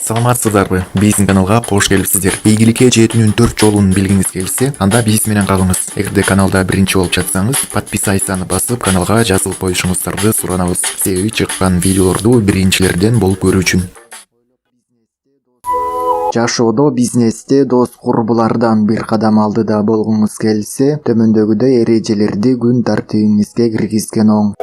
Саламатсыздарбы? Биздин каналга кош келипсиздер. Ийгиликке жетүүнүн 4 жолун билгиңиз келсе, анда биз менен калыңыз. Эгерде каналда биринчи болуп жатсаңыз, подписайсаны басып, каналга жазылып коюшуңуздарды суранабыз. Себеби чыккан видеолорду биринчилерден болуп көрүү үчүн. Жашоодо, бизнесте дос курбулардан бир кадам алдыда болгуңуз келсе, төмөндөгүдөй эрежелерди күн тартибиңизге киргизген оң.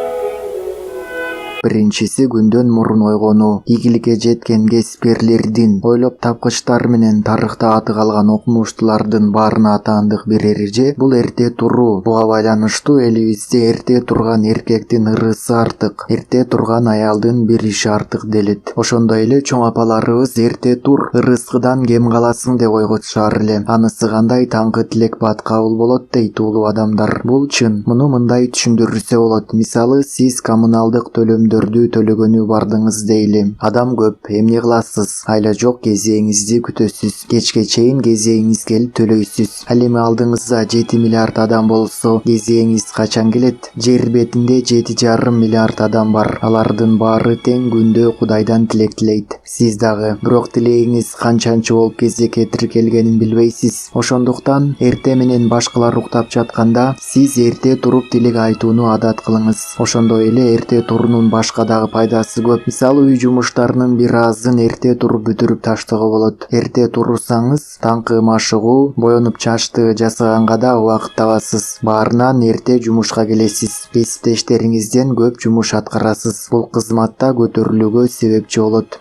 Биринчиси күндөн мурун ойгонуу. Ийгиликке жеткен кесипкерлердин, ойлоп тапкычтар менен тарыхта аты калган окумуштуулардын баарына атаандык бир эреже бул эрте туруу. Буга байланыштуу элибизде эрте турган эркектин ырысы артык, эрте турган аялдын бир иши артык делет. Ошондой эле чоң апаларыбыз эрте тур, ырыскыдан кем каласың деп ойготушар эле. Анысы кандай таңкы тилек бат кабыл болот дейт улуу адамдар. Бул чын. Муну мындай түшүндүрүрсө болот. Мисалы, сиз коммуналдык төлөгөнү бардыңыз дейли. Адам көп, эмне кыласыз? Айла жок, кезегиңизди күтөсүз. Кечке чейин кезегиңиз келип төлөйсүз. Ал эми алдыңызда 7 миллиард адам болсо, кезегиңиз качан келет? Жер бетинде 7,5 миллиард адам бар. Алардын баары тең күндө Кудайдан тилек тилейт. Сиз дагы. Бирок тилегиңиз канчанчы болуп кезекке тиркелгенин билбейсиз. Ошондуктан эрте менен башкалар уктап жатканда, сиз эрте туруп тилек айтууну адат кылыңыз. Ошондой эле эрте туруунун башка дагы пайдасы көп. Мисалы, үй жумуштарынын бир азын эрте туруп бүтүрүп таштоого болот. Эрте турсаңыз, таңкы машыгуу, боенуп чачты жасаганга да убакыт табасыз. Баарынан эрте жумушка келесиз. Кесиптештериңизден көп жумуш аткарасыз. Бул кызматта көтөрүлүүгө себепчи болот.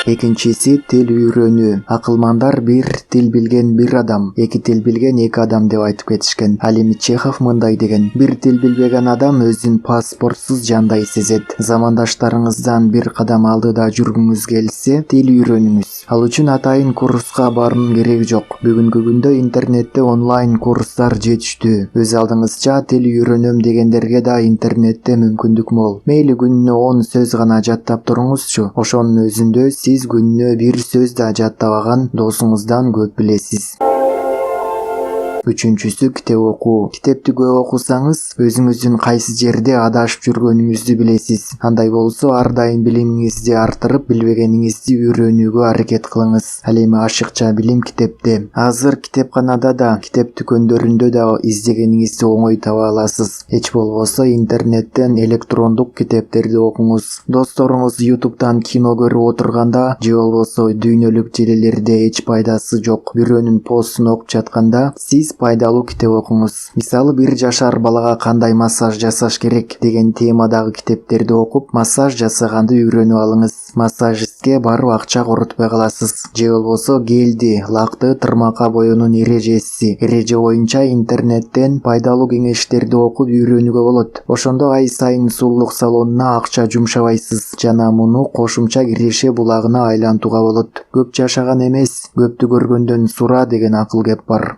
Экинчиси тил үйрөнүү. Акылмандар бир тил билген бир адам, эки тил билген эки адам деп айтып кетишкен. Ал эми Чехов мындай деген: бир тил билбеген адам өзүн паспортсуз жандай сезет. Замандаштарыңыздан бир кадам алдыда жүргүңүз келсе, тил үйрөнүңүз. Ал үчүн атайын курска баруунун кереги жок. Бүгүнкү күндө интернетте онлайн курстар жетиштүү. Өз алдыңызча тил үйрөнөм дегендерге да интернетте мүмкүндүк мол. Мейли күнүнө 10 сөз гана жаттап туруңузчу. Ошонун өзүндө сиз күнүнө бир сөз да жаттабаган досуңуздан көп билесиз. Үчүнчүсү китеп окуу. Китепти көп окусаңыз, өзүңүздүн кайсы жерде адашып жүргөнүңүздү билесиз. Андай болсо, ар дайым билимиңизди арттырып, билбегениңизди үйрөнүүгө аракет кылыңыз. Ал эми ашыкча билим китепте. Азыр китепканада да, китеп дүкөндөрүндө да издегениңизди оңой таба аласыз. Эч болбосо интернеттен электрондук китептерди окуңуз. Досторуңуз YouTube'дан кино көрүп отурганда, же болбосо дүйнөлүк желелерде эч пайдасы жок бирөөнүн постун окуп жатканда, сиз пайдалуу китеп окуңуз. Мисалы, 1 жашар балага кандай массаж жасаш керек деген темадагы китептерди окуп, массаж жасаганды үйрөнүп алыңыз. Массажистке барып акча коротпой каласыз. Же болбосо гелди, лакты тырмакка боюунун эрежеси. Эреже боюнча интернеттен пайдалуу кеңештерди окуп үйрөнүүгө болот. Ошондо ай сайын сулуулук салонуна акча жумшабайсыз жана муну кошумча киреше булагына айлантууга болот. Көп жашаган эмес, көптү көргөндөн сура деген акыл кеп бар.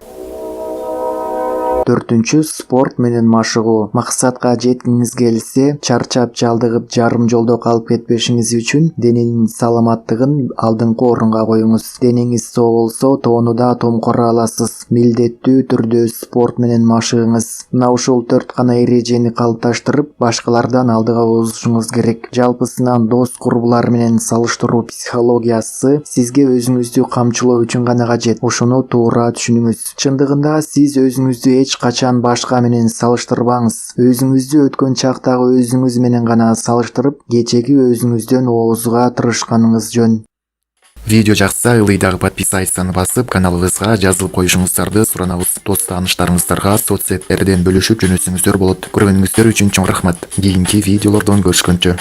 Төртүнчү, спорт менен машыгуу. Максатка жеткиңиз келсе, чарчап жалдыгып жарым жолдо калып кетпешиңиз үчүн дененин саламаттыгын алдыңкы орунга коюңуз. Денеңиз соо болсо, тоонуда томкора аласыз. Милдеттүү түрдө спорт менен машыгыңыз. Мына ушул 4 гана эрежени калыпташтырып, башкалардан алдыга болушуңуз керек. Жалпысынан дос курбулар менен салыштыруу психологиясы сизге өзүңүздү камчылоо үчүн гана кажет. Ушуну туура түшүнүңүз. Чындыгында сиз өзүңүздү эч качан башка менен салыштырбаңыз. Өзүңүздү өткөн чактагы өзүңүз менен гана салыштырып, кечеги өзүңүздөн оозуга тырышканыңыз жөн. Видео жакса, ылдыйдагы подписайсаны басып, каналыбызга жазылып коюшуңуздарды суранабыз. Дос тааныштарыңыздарга соцсеттерден бөлүшүп жөнөтсөңүздөр болот. Көргөнүңүздөр үчүн чоң рахмат. Кийинки видеолордон көрүшкөнчө.